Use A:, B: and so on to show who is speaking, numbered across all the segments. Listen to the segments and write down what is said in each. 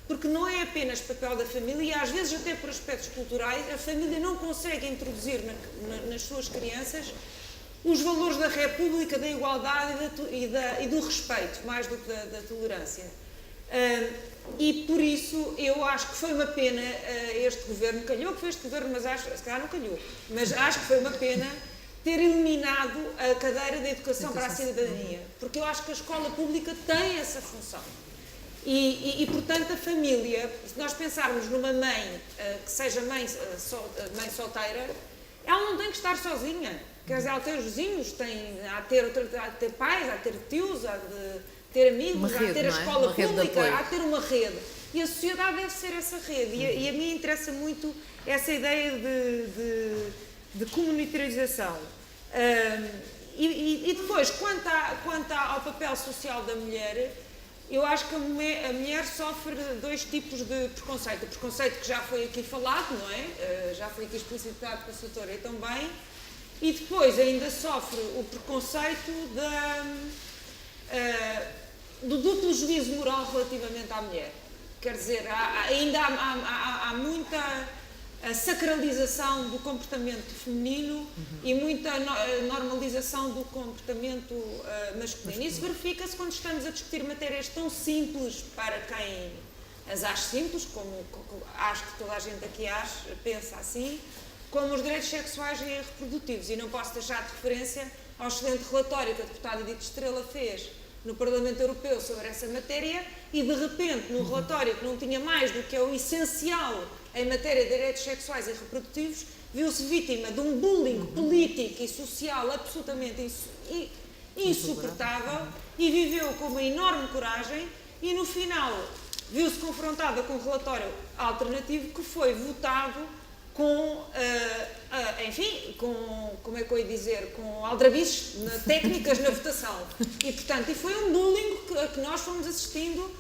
A: porque não é apenas papel da família, e às vezes até por aspectos culturais, a família não consegue introduzir nas suas crianças os valores da República, da igualdade e do respeito, mais do que da tolerância. E por isso eu acho que foi uma pena este governo, calhou que foi este governo, mas acho, se calhar não calhou, mas acho que foi uma pena ter eliminado a cadeira da educação para a cidadania, porque eu acho que a escola pública tem essa função. E portanto, a família, se nós pensarmos numa mãe que seja mãe solteira, ela não tem que estar sozinha. Quer dizer, ela tem os vizinhos, há de ter pais, há de ter tios, há de ter amigos, há de ter a escola pública, há de ter uma rede. E a sociedade deve ser essa rede. E a mim interessa muito essa ideia de comunitarização. E depois, quanto ao papel social da mulher, eu acho que a mulher sofre dois tipos de preconceito. O preconceito que já foi aqui falado, não é? Já foi aqui explicitado pela Sra. Doutora também. E depois ainda sofre o preconceito do duplo juízo moral relativamente à mulher. Quer dizer, ainda há muita sacralização do comportamento feminino e muita normalização do comportamento masculino. Isso verifica-se quando estamos a discutir matérias tão simples para quem as acha simples, como acho que toda a gente aqui pensa assim, como os direitos sexuais e reprodutivos. E não posso deixar de referência ao excelente relatório que a deputada Edith Estrela fez no Parlamento Europeu sobre essa matéria e, de repente, num relatório que não tinha mais do que é o essencial em matéria de direitos sexuais e reprodutivos, viu-se vítima de um bullying político e social absolutamente insuportável e viveu com uma enorme coragem e, no final, viu-se confrontada com um relatório alternativo que foi votado com, como é que eu ia dizer, com aldrabices técnicas na votação. E, portanto, foi um bullying que nós fomos assistindo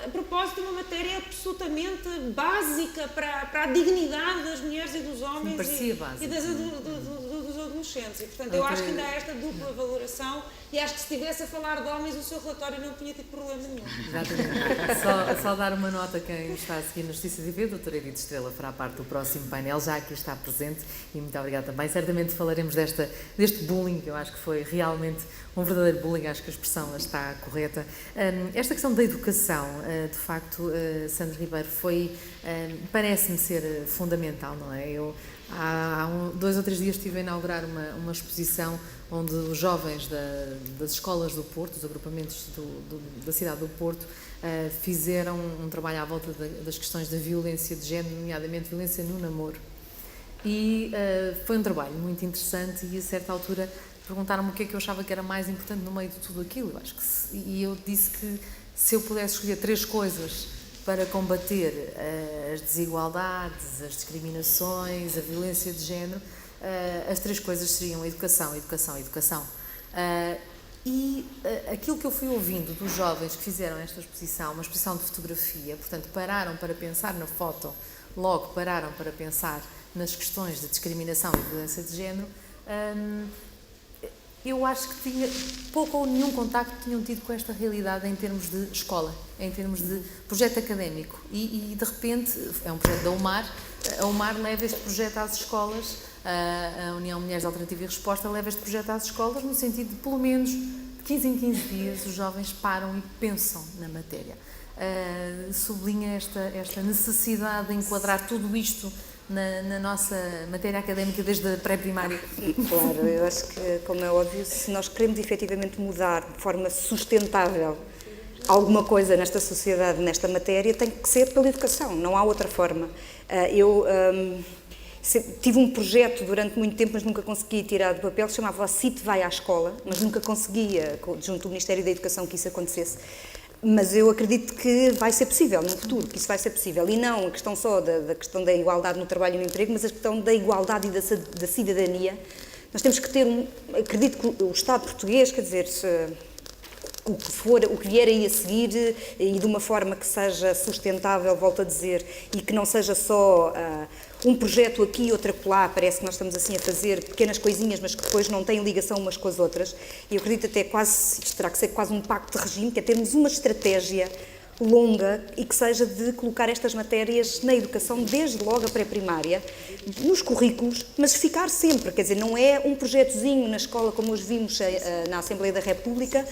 A: a propósito de uma matéria absolutamente básica para a dignidade das mulheres e dos homens e dos adolescentes. E, portanto, eu acho que ainda há esta dupla valoração e acho que se estivesse a falar de homens, o seu relatório não tinha tido problema nenhum.
B: Exatamente. Só dar uma nota a quem está a seguir na Justiça Divina, a doutora Edith Estrela fará parte do próximo painel, já aqui está presente, e muito obrigada também. Certamente falaremos deste bullying, que eu acho que foi realmente um verdadeiro bullying, acho que a expressão está correta. Esta questão da educação, de facto, Sandra Ribeiro, parece-me ser fundamental, não é? Eu, há 2 ou 3 dias estive a inaugurar uma exposição onde os jovens das escolas do Porto, os agrupamentos da cidade do Porto, fizeram um trabalho à volta das questões da violência de género, nomeadamente violência no namoro. E foi um trabalho muito interessante e, a certa altura, perguntaram-me o que é que eu achava que era mais importante no meio de tudo aquilo. E eu disse que se eu pudesse escolher 3 coisas para combater as desigualdades, as discriminações, a violência de género, as 3 coisas seriam educação, educação, educação. E aquilo que eu fui ouvindo dos jovens que fizeram esta exposição, uma exposição de fotografia, portanto, pararam para pensar na foto, logo pararam para pensar nas questões de discriminação e violência de género, eu acho que pouco ou nenhum contacto tinham tido com esta realidade em termos de escola, em termos de projeto académico. E de repente, é um projeto da UMAR, a UMAR leva este projeto às escolas, a União Mulheres Alternativa e Resposta leva este projeto às escolas, no sentido de, pelo menos, de 15 em 15 dias, os jovens param e pensam na matéria. Sublinha esta necessidade de enquadrar tudo isto na nossa matéria académica desde a pré-primária.
C: Claro, eu acho que, como é óbvio, se nós queremos efetivamente mudar de forma sustentável alguma coisa nesta sociedade, nesta matéria, tem que ser pela educação, não há outra forma. Eu tive um projeto durante muito tempo, mas nunca consegui tirar do papel, que se chamava CIT Vai à Escola, mas nunca conseguia, junto do Ministério da Educação, que isso acontecesse. Mas eu acredito que vai ser possível no futuro, que isso vai ser possível. E não a questão só da questão da igualdade no trabalho e no emprego, mas a questão da igualdade e da cidadania. Nós temos que ter acredito que o Estado português, quer dizer, o que vier aí a seguir e de uma forma que seja sustentável, volto a dizer, e que não seja só um projeto aqui e outro acolá, parece que nós estamos assim a fazer pequenas coisinhas, mas que depois não têm ligação umas com as outras. E eu acredito até quase, isto terá que ser quase um pacto de regime, que é termos uma estratégia longa e que seja de colocar estas matérias na educação desde logo a pré-primária, nos currículos, mas ficar sempre, quer dizer, não é um projetozinho na escola como hoje vimos na Assembleia da República.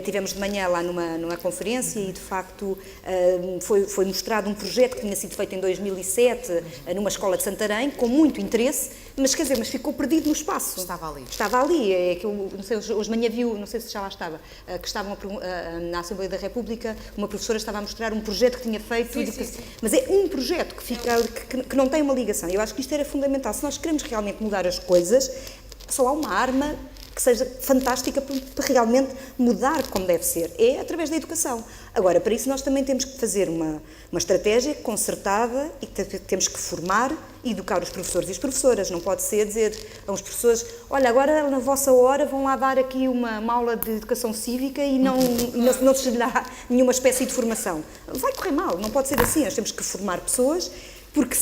C: Tivemos de manhã lá numa conferência e, de facto, foi mostrado um projeto que tinha sido feito em 2007 numa escola de Santarém, com muito interesse, mas, quer dizer, mas ficou perdido no espaço.
B: Estava ali.
C: Estava ali, é que eu, não sei, hoje de manhã viu, não sei se já lá estava, que estavam na Assembleia da República, uma professora estava a mostrar um projeto que tinha feito,
A: Sim.
C: mas é um projeto que, que não tem uma ligação. Eu acho que isto era fundamental. Se nós queremos realmente mudar as coisas, só há uma arma que seja fantástica para realmente mudar como deve ser, é através da educação. Agora, para isso nós também temos que fazer uma estratégia concertada e temos que formar e educar os professores e as professoras. Não pode ser dizer a uns professores, olha, agora na vossa hora vão lá dar aqui uma aula de educação cívica e não se lhe dá nenhuma espécie de formação. Vai correr mal, não pode ser assim. Nós temos que formar pessoas porque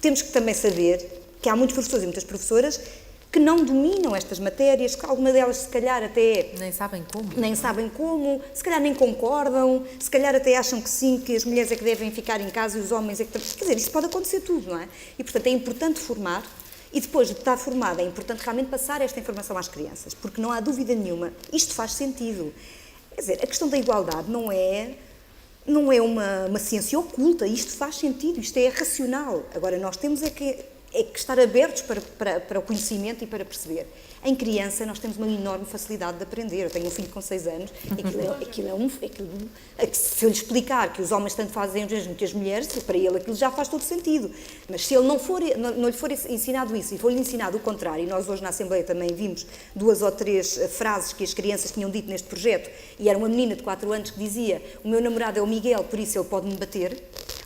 C: temos que também saber que há muitos professores e muitas professoras que não dominam estas matérias, que alguma delas se calhar até
B: Nem sabem como,
C: se calhar nem concordam, se calhar até acham que sim, que as mulheres é que devem ficar em casa e os homens é que... Quer dizer, isso pode acontecer tudo, não é? E, portanto, é importante formar e depois de estar formada é importante realmente passar esta informação às crianças, porque não há dúvida nenhuma, isto faz sentido. Quer dizer, a questão da igualdade não é uma ciência oculta, isto faz sentido, isto é racional. Agora, nós temos é que estar abertos para o conhecimento e para perceber. Em criança, nós temos uma enorme facilidade de aprender. Eu tenho um filho com 6 anos, se eu lhe explicar que os homens tanto fazem o mesmo que as mulheres, para ele aquilo já faz todo sentido. Mas se ele não lhe for ensinado isso e for-lhe ensinado o contrário, e nós hoje na Assembleia também vimos 2 ou 3 frases que as crianças tinham dito neste projeto, e era uma menina de 4 anos que dizia: o meu namorado é o Miguel, por isso ele pode me bater.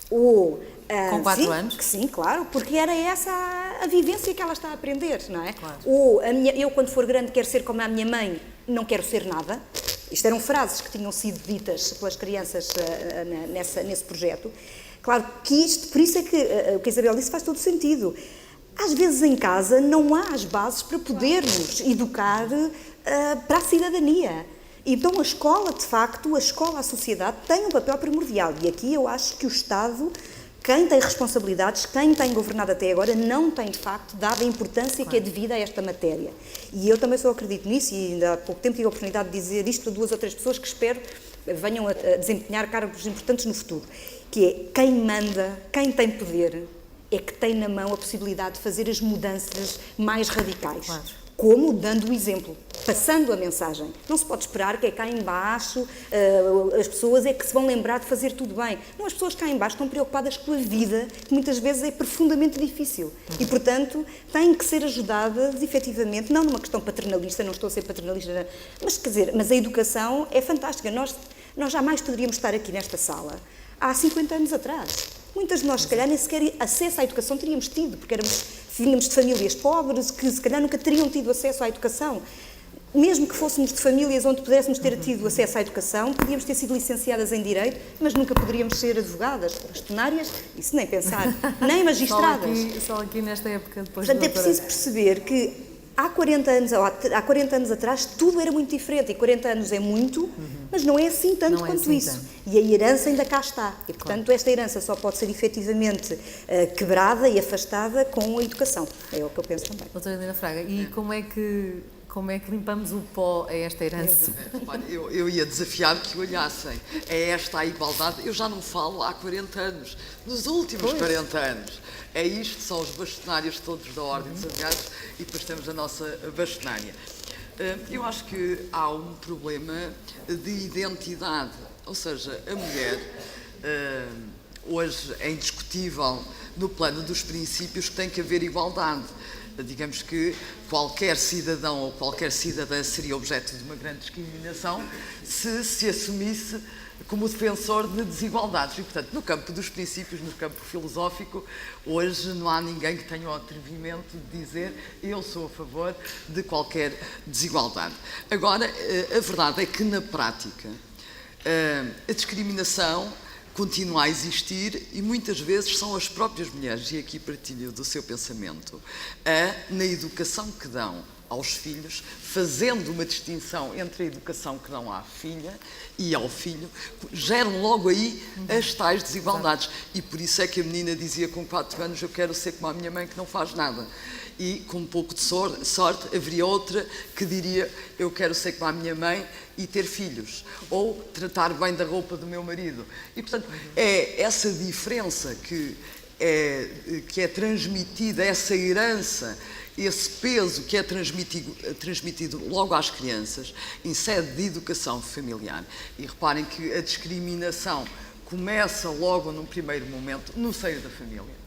C: Ou...
B: Com 4 anos?
C: Sim, claro, porque era essa a vivência que ela está a aprender, não é?
B: Claro.
C: Ou eu, quando for grande, quero ser como a minha mãe, não quero ser nada. Isto eram frases que tinham sido ditas pelas crianças nesse projeto. Claro que isto, por isso é que o que a Isabel disse faz todo sentido. Às vezes em casa não há as bases para podermos educar para a cidadania. Então a escola, de facto, a sociedade tem um papel primordial e aqui eu acho que o Estado, quem tem responsabilidades, quem tem governado até agora, não tem, de facto, dado a importância que é devida a esta matéria. E eu também só acredito nisso, e ainda há pouco tempo tive a oportunidade de dizer isto a 2 ou 3 pessoas que espero venham a desempenhar cargos importantes no futuro, que é quem manda, quem tem poder, é que tem na mão a possibilidade de fazer as mudanças mais radicais.
B: Claro.
C: Como? Dando o exemplo, passando a mensagem. Não se pode esperar que é cá em baixo, as pessoas é que se vão lembrar de fazer tudo bem. Não, as pessoas cá em baixo estão preocupadas com a vida, que muitas vezes é profundamente difícil. E, portanto, têm que ser ajudadas, efetivamente, não numa questão paternalista, não estou a ser paternalista, mas, quer dizer, mas a educação é fantástica. Nós jamais poderíamos estar aqui nesta sala há 50 anos atrás. Muitas de nós, se calhar, nem sequer acesso à educação teríamos tido, porque vínhamos de famílias pobres que, se calhar, nunca teriam tido acesso à educação. Mesmo que fôssemos de famílias onde pudéssemos ter tido acesso à educação, podíamos ter sido licenciadas em Direito, mas nunca poderíamos ser advogadas, bastonárias, isso nem pensar, nem magistradas.
B: Só aqui nesta época, depois
C: Portanto,
B: da
C: é preciso perceber que há 40 anos atrás tudo era muito diferente, e 40 anos é muito, mas não é assim tanto
B: Não é
C: quanto
B: assim
C: isso.
B: tanto.
C: E a herança ainda cá está. E, portanto, esta herança só pode ser efetivamente quebrada e afastada com a educação. É o que eu penso também.
B: Doutora Helena Fraga, e como é que limpamos o pó a esta herança?
D: Olha, eu ia desafiar que olhassem a esta igualdade. Eu já não falo há 40 anos, nos últimos 40 anos. É isto, são os bastonários todos da Ordem dos Advogados e depois temos a nossa bastonária. Eu acho que há um problema de identidade, ou seja, a mulher hoje é indiscutível no plano dos princípios que tem que haver igualdade. Digamos que qualquer cidadão ou qualquer cidadã seria objeto de uma grande discriminação se assumisse como defensor de desigualdades. E, portanto, no campo dos princípios, no campo filosófico, hoje não há ninguém que tenha o atrevimento de dizer eu sou a favor de qualquer desigualdade. Agora, a verdade é que, na prática, a discriminação continua a existir e muitas vezes são as próprias mulheres, e aqui partilho do seu pensamento, na educação que dão aos filhos, fazendo uma distinção entre a educação que dão à filha e ao filho, geram logo aí as tais desigualdades. E por isso é que a menina dizia com 4 anos: eu quero ser como a minha mãe que não faz nada. E com um pouco de sorte haveria outra que diria: eu quero ser como a minha mãe e ter filhos, ou tratar bem da roupa do meu marido. E portanto é essa diferença que é transmitida, essa herança, esse peso que é transmitido logo às crianças em sede de educação familiar. E reparem que a discriminação começa logo num primeiro momento no seio da família.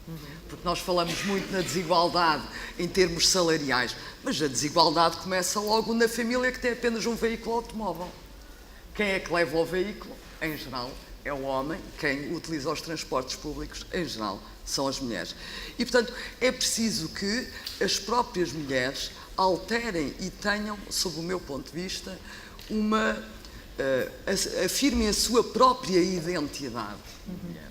D: Porque nós falamos muito na desigualdade em termos salariais, mas a desigualdade começa logo na família que tem apenas um veículo automóvel. Quem é que leva o veículo? Em geral, é o homem. Quem utiliza os transportes públicos, em geral, são as mulheres. E, portanto, é preciso que as próprias mulheres alterem e tenham, sob o meu ponto de vista, afirmem a sua própria identidade de mulheres.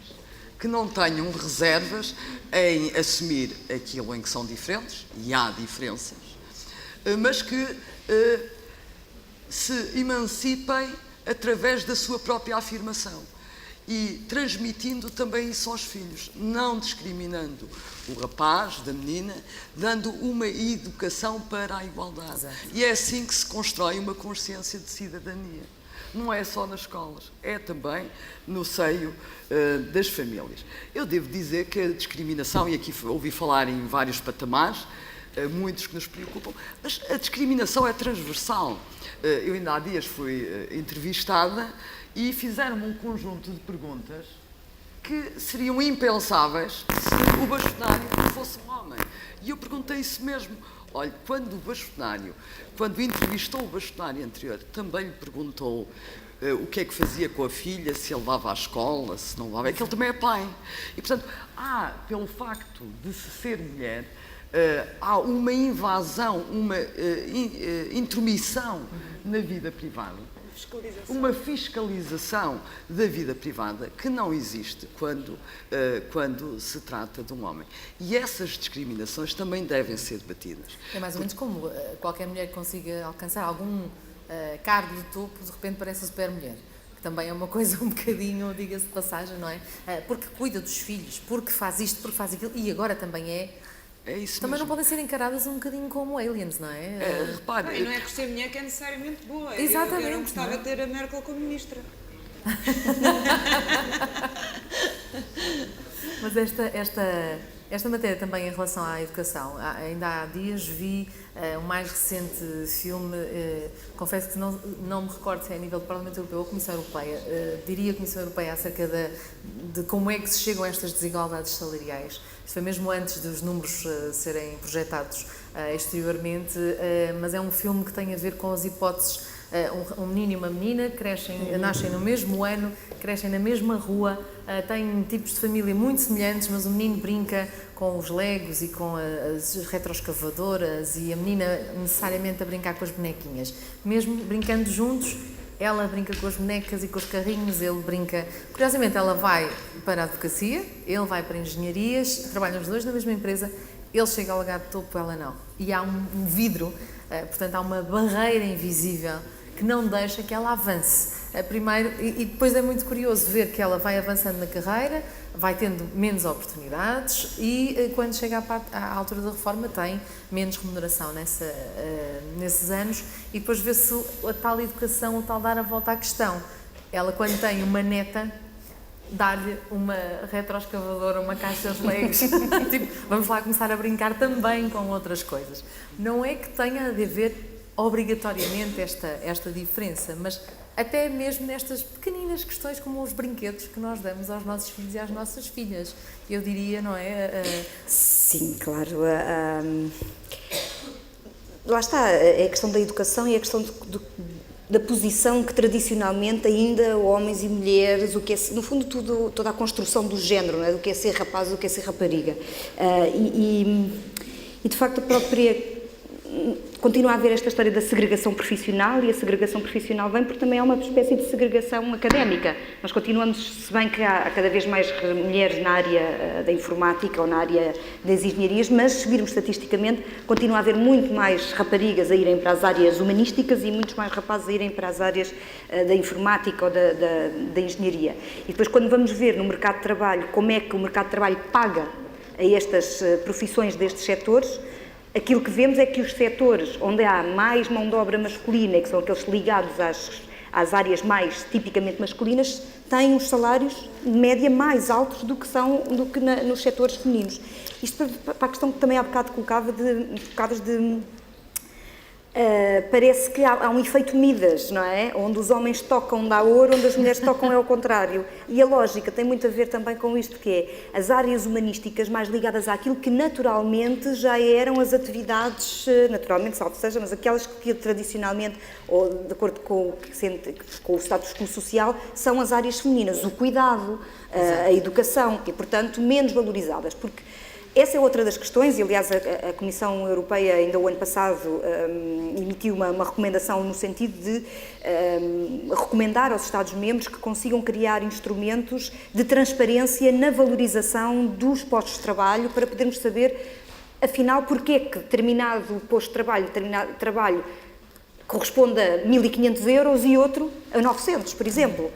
D: Que não tenham reservas em assumir aquilo em que são diferentes, e há diferenças, mas que se emancipem através da sua própria afirmação e transmitindo também isso aos filhos, não discriminando o rapaz da menina, dando uma educação para a igualdade. Exato. E é assim que se constrói uma consciência de cidadania. Não é só nas escolas, é também no seio das famílias. Eu devo dizer que a discriminação, e aqui ouvi falar em vários patamares, muitos que nos preocupam, mas a discriminação é transversal. Eu ainda há dias fui entrevistada e fizeram-me um conjunto de perguntas que seriam impensáveis se o bastonário fosse um homem. E eu perguntei isso mesmo. Olha, quando entrevistou o bastonário anterior, também lhe perguntou o que é que fazia com a filha, se ele levava à escola, se não levava, é que ele também é pai. E, portanto, pelo facto de se ser mulher, há uma invasão, uma intromissão na vida privada. Uma fiscalização da vida privada que não existe quando se trata de um homem. E essas discriminações também devem ser debatidas.
B: É mais ou menos como qualquer mulher que consiga alcançar algum cargo de topo, de repente parece a super-mulher. Que também é uma coisa um bocadinho, diga-se de passagem, não é? Porque cuida dos filhos, porque faz isto, porque faz aquilo, e agora também
D: é isso
B: também
D: mesmo.
B: Não podem ser encaradas um bocadinho como aliens, não é?
D: Repare,
A: não é por ser mulher que é necessariamente boa.
B: Exatamente.
A: Eu não gostava de ter a Merkel como ministra.
B: Mas esta matéria também em relação à educação, ainda há dias vi o mais recente filme, confesso que não me recordo se é a nível do Parlamento Europeu ou Comissão Europeia, diria Comissão Europeia acerca de como é que se chegam a estas desigualdades salariais. Isso foi mesmo antes dos números serem projetados exteriormente, mas é um filme que tem a ver com as hipóteses. Um menino e uma menina nascem no mesmo ano, crescem na mesma rua, têm tipos de família muito semelhantes, mas o menino brinca com os legos e com as retroescavadoras e a menina necessariamente a brincar com as bonequinhas. Mesmo brincando juntos, ela brinca com as bonecas e com os carrinhos, ele brinca... Curiosamente, ela vai para a advocacia, ele vai para engenharias, trabalham os dois na mesma empresa, ele chega ao lugar de topo, ela não. E há um vidro, portanto há uma barreira invisível que não deixa que ela avance. Primeiro, e depois é muito curioso ver que ela vai avançando na carreira, vai tendo menos oportunidades e quando chega à altura da reforma tem menos remuneração nesses anos e depois vê-se a tal educação, o tal dar a volta à questão. Ela, quando tem uma neta, dar-lhe uma retroescavadora, uma caixa de legos, tipo, vamos lá começar a brincar também com outras coisas. Não é que tenha de haver obrigatoriamente esta diferença, mas até mesmo nestas pequeninas questões como os brinquedos que nós damos aos nossos filhos e às nossas filhas, eu diria, não é?
C: Sim, claro. Lá está, é a questão da educação e a questão da posição que tradicionalmente ainda homens e mulheres, o que é, no fundo toda a construção do género, não é? Do que é ser rapaz, do que é ser rapariga. E de facto a própria... continua a haver esta história da segregação profissional, e a segregação profissional vem porque também há uma espécie de segregação académica. Nós continuamos, se bem que há cada vez mais mulheres na área da informática ou na área das engenharias, mas se virmos estatisticamente, continua a haver muito mais raparigas a irem para as áreas humanísticas e muitos mais rapazes a irem para as áreas da informática ou da engenharia. E depois, quando vamos ver no mercado de trabalho como é que o mercado de trabalho paga a estas profissões destes setores, aquilo que vemos é que os setores onde há mais mão de obra masculina, que são aqueles ligados às áreas mais tipicamente masculinas, têm os salários de média mais altos do que nos setores femininos. Isto para a questão que também há bocado colocadas de parece que há um efeito Midas, não é? Onde os homens tocam dá ouro, onde as mulheres tocam é ao contrário. E a lógica tem muito a ver também com isto, que é as áreas humanísticas mais ligadas àquilo que naturalmente já eram as atividades, naturalmente, salvo seja, mas aquelas que tradicionalmente, ou de acordo com o status quo social, são as áreas femininas, o cuidado, a educação, e portanto menos valorizadas, porque essa é outra das questões, e aliás a Comissão Europeia ainda o ano passado emitiu uma recomendação no sentido de recomendar aos Estados-membros que consigam criar instrumentos de transparência na valorização dos postos de trabalho, para podermos saber, afinal, porque é que determinado posto de trabalho, determinado trabalho corresponde a 1.500 euros e outro a 900, por exemplo.